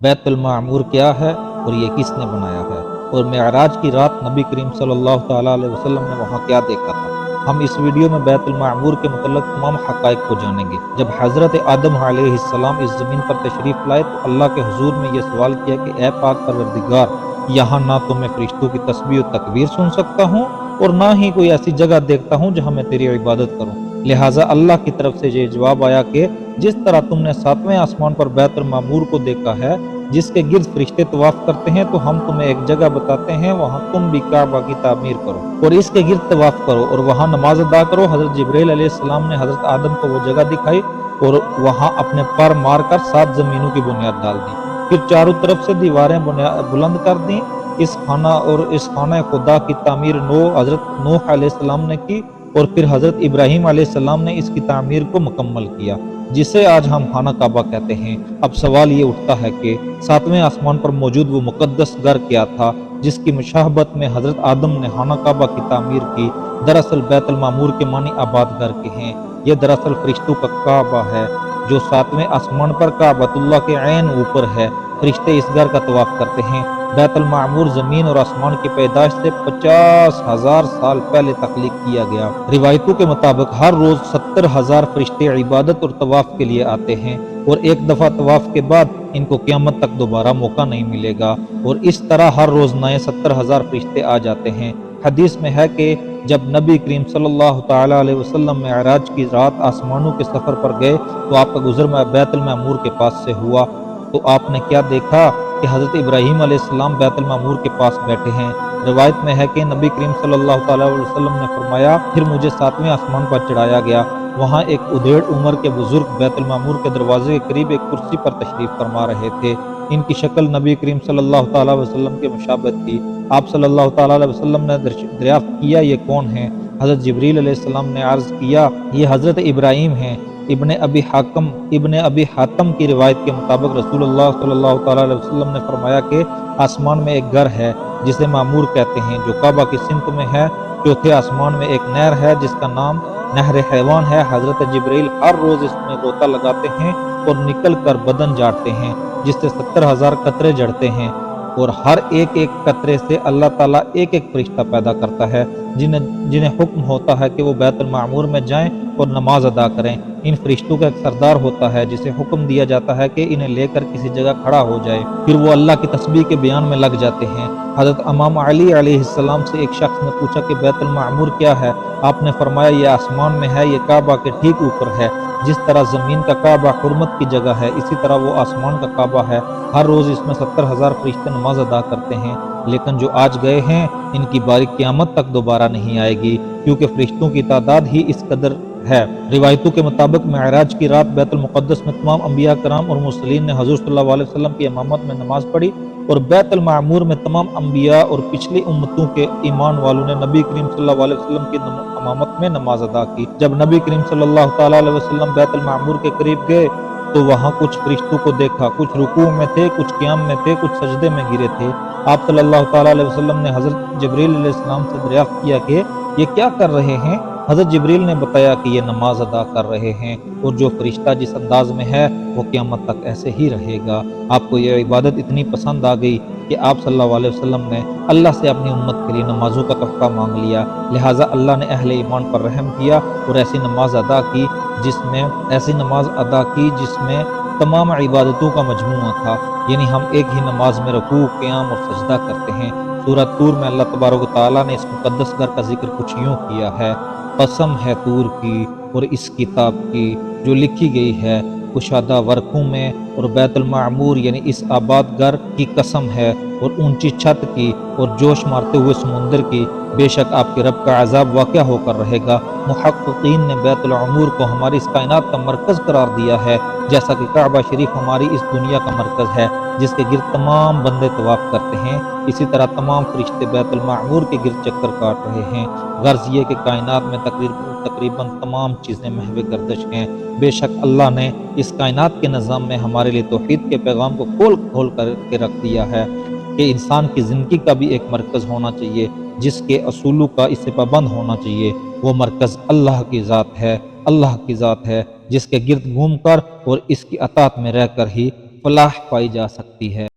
بیت المعمور کیا ہے اور یہ کس نے بنایا ہے، اور معراج کی رات نبی کریم صلی اللہ تعالیٰ علیہ وسلم نے وہاں کیا دیکھا تھا۔ ہم اس ویڈیو میں بیت المعمور کے متعلق تمام حقائق کو جانیں گے۔ جب حضرت آدم علیہ السلام اس زمین پر تشریف لائے تو اللہ کے حضور میں یہ سوال کیا کہ اے پاک پروردگار، یہاں نہ تو میں فرشتوں کی تسبیح و تکبیر سن سکتا ہوں اور نہ ہی کوئی ایسی جگہ دیکھتا ہوں جہاں میں تیری عبادت کروں۔ لہٰذا اللہ کی طرف سے یہ جواب آیا کہ جس طرح تم نے 7ویں آسمان پر بیت المعمور کو دیکھا ہے جس کے گرد فرشتے طواف کرتے ہیں، تو ہم تمہیں ایک جگہ بتاتے ہیں، وہاں تم بھی کعبہ کی تعمیر کرو اور اس کے گرد طواف کرو اور وہاں نماز ادا کرو۔ حضرت جبرائیل علیہ السلام نے حضرت آدم کو وہ جگہ دکھائی اور وہاں اپنے پر مار کر 7 زمینوں کی بنیاد ڈال دی، پھر چاروں طرف سے دیواریں بلند کر دیں۔ اس خانہ خدا کی تعمیر حضرت نوح علیہ السلام نے کی اور پھر حضرت ابراہیم علیہ السلام نے اس کی تعمیر کو مکمل کیا، جسے آج ہم خانہ کعبہ کہتے ہیں۔ اب سوال یہ اٹھتا ہے کہ 7ویں آسمان پر موجود وہ مقدس گھر کیا تھا جس کی مشابہت میں حضرت آدم نے خانہ کعبہ کی تعمیر کی؟ دراصل بیت المعمور کے معنی آباد گھر کے ہیں۔ یہ دراصل فرشتوں کا کعبہ ہے جو 7ویں آسمان پر کعبۃ اللہ کے عین اوپر ہے۔ فرشتے اس گھر کا طواف کرتے ہیں۔ بیت المعمور زمین اور آسمان کی پیدائش سے 50,000 سال پہلے تخلیق کیا گیا۔ روایتوں کے مطابق ہر روز 70,000 فرشتے عبادت اور طواف کے لیے آتے ہیں اور ایک دفعہ طواف کے بعد ان کو قیامت تک دوبارہ موقع نہیں ملے گا، اور اس طرح ہر روز نئے 70,000 فرشتے آ جاتے ہیں۔ حدیث میں ہے کہ جب نبی کریم صلی اللہ تعالیٰ علیہ وسلم معراج کی رات آسمانوں کے سفر پر گئے تو آپ کا گزر بیت المعمور کے پاس سے ہوا، تو آپ نے کیا دیکھا کہ حضرت ابراہیم علیہ السلام بیت المعمور کے پاس بیٹھے ہیں۔ روایت میں ہے کہ نبی کریم صلی اللہ تعالیٰ علیہ وسلم نے فرمایا، پھر مجھے 7ویں آسمان پر چڑھایا گیا۔ وہاں ایک ادھیڑ عمر کے بزرگ بیت المعمور کے دروازے کے قریب ایک کرسی پر تشریف فرما رہے تھے۔ ان کی شکل نبی کریم صلی اللہ تعالیٰ علیہ وسلم کے مشابہت تھی۔ آپ صلی اللہ تعالیٰ علیہ وسلم نے دریافت کیا، یہ کون ہیں؟ حضرت جبریل علیہ السلام نے عرض کیا، یہ حضرت ابراہیم ہیں۔ ابن ابی حاتم کی روایت کے مطابق رسول اللہ صلی اللہ تعالیٰ علیہ وسلم نے فرمایا کہ آسمان میں ایک گھر ہے جسے معمور کہتے ہیں جو کعبہ کی سمت میں ہے۔ چوتھے آسمان میں ایک نہر ہے جس کا نام نہر حیوان ہے۔ حضرت جبرائیل ہر روز اس میں غوطہ لگاتے ہیں اور نکل کر بدن جاڑتے ہیں جس سے 70,000 قطرے جڑتے ہیں، اور ہر ایک قطرے سے اللہ تعالیٰ ایک فرشتہ پیدا کرتا ہے جنہیں حکم ہوتا ہے کہ وہ بیت المعمور میں جائیں اور نماز ادا کریں۔ ان فرشتوں کا ایک سردار ہوتا ہے جسے حکم دیا جاتا ہے کہ انہیں لے کر کسی جگہ کھڑا ہو جائے، پھر وہ اللہ کی تسبیح کے بیان میں لگ جاتے ہیں۔ حضرت امام علی علیہ السلام سے ایک شخص نے پوچھا کہ بیت المعمور کیا ہے؟ آپ نے فرمایا، یہ آسمان میں ہے، یہ کعبہ کے ٹھیک اوپر ہے۔ جس طرح زمین کا کعبہ حرمت کی جگہ ہے، اسی طرح وہ آسمان کا کعبہ ہے۔ ہر روز اس میں 70,000 فرشتے نماز ادا کرتے ہیں، لیکن جو آج گئے ہیں ان کی باری قیامت تک دوبارہ نہیں آئے گی، کیونکہ فرشتوں کی تعداد ہی اس قدر ہے۔ روایتوں کے مطابق معراج کی رات بیت المقدس میں تمام انبیاء کرام اور مرسلین نے حضور صلی اللہ علیہ وسلم کی امامت میں نماز پڑھی، اور بیت المعمور میں تمام انبیاء اور پچھلی امتوں کے ایمان والوں نے نبی کریم صلی اللہ علیہ وسلم کی امامت میں نماز ادا کی۔ جب نبی کریم صلی اللہ تعالیٰ علیہ وسلم بیت المعمور کے قریب گئے تو وہاں کچھ فرشتوں کو دیکھا، کچھ رکوع میں تھے، کچھ قیام میں تھے، کچھ سجدے میں گرے تھے۔ آپ صلی اللہ تعالیٰ علیہ وسلم نے حضرت جبریل علیہ السلام سے دریافت کیا کہ یہ کیا کر رہے ہیں؟ حضرت جبریل نے بتایا کہ یہ نماز ادا کر رہے ہیں، اور جو فرشتہ جس انداز میں ہے وہ قیامت تک ایسے ہی رہے گا۔ آپ کو یہ عبادت اتنی پسند آ گئی کہ آپ صلی اللہ علیہ وسلم نے اللہ سے اپنی امت کے لیے نمازوں کا تحفہ مانگ لیا، لہٰذا اللہ نے اہل ایمان پر رحم کیا اور ایسی نماز ادا کی جس میں تمام عبادتوں کا مجموعہ تھا، یعنی ہم ایک ہی نماز میں رکوع، قیام اور سجدہ کرتے ہیں۔ سورۃ طور میں اللہ تبارک و تعالیٰ نے اس مقدس گھر کا ذکر کچھ یوں کیا ہے، قسم ہے طور کی اور اس کتاب کی جو لکھی گئی ہے کشادہ ورقوں میں، اور بیت المعمور یعنی اس آباد گھر کی قسم ہے، اور اونچی چھت کی اور جوش مارتے ہوئے سمندر کی، بے شک آپ کے رب کا عذاب واقع ہو کر رہے گا۔ محققین نے بیت العمور کو ہماری اس کائنات کا مرکز قرار دیا ہے، جیسا کہ کعبہ شریف ہماری اس دنیا کا مرکز ہے جس کے گرد تمام بندے طواف کرتے ہیں، اسی طرح تمام فرشتے بیت المعمور کے گرد چکر کاٹ رہے ہیں۔ غرض یہ کہ کائنات میں تقریباً تمام چیزیں محو گردش ہیں۔ بے شک اللہ نے اس کائنات کے نظام میں ہمارے لیے توحید کے پیغام کو کھول کر کے رکھ دیا ہے کہ انسان کی زندگی کا بھی ایک مرکز ہونا چاہیے جس کے اصولوں کا اس سے پابند ہونا چاہیے۔ وہ مرکز اللہ کی ذات ہے، اللہ کی ذات ہے جس کے گرد گھوم کر اور اس کی اطاعت میں رہ کر ہی فلاح پائی جا سکتی ہے۔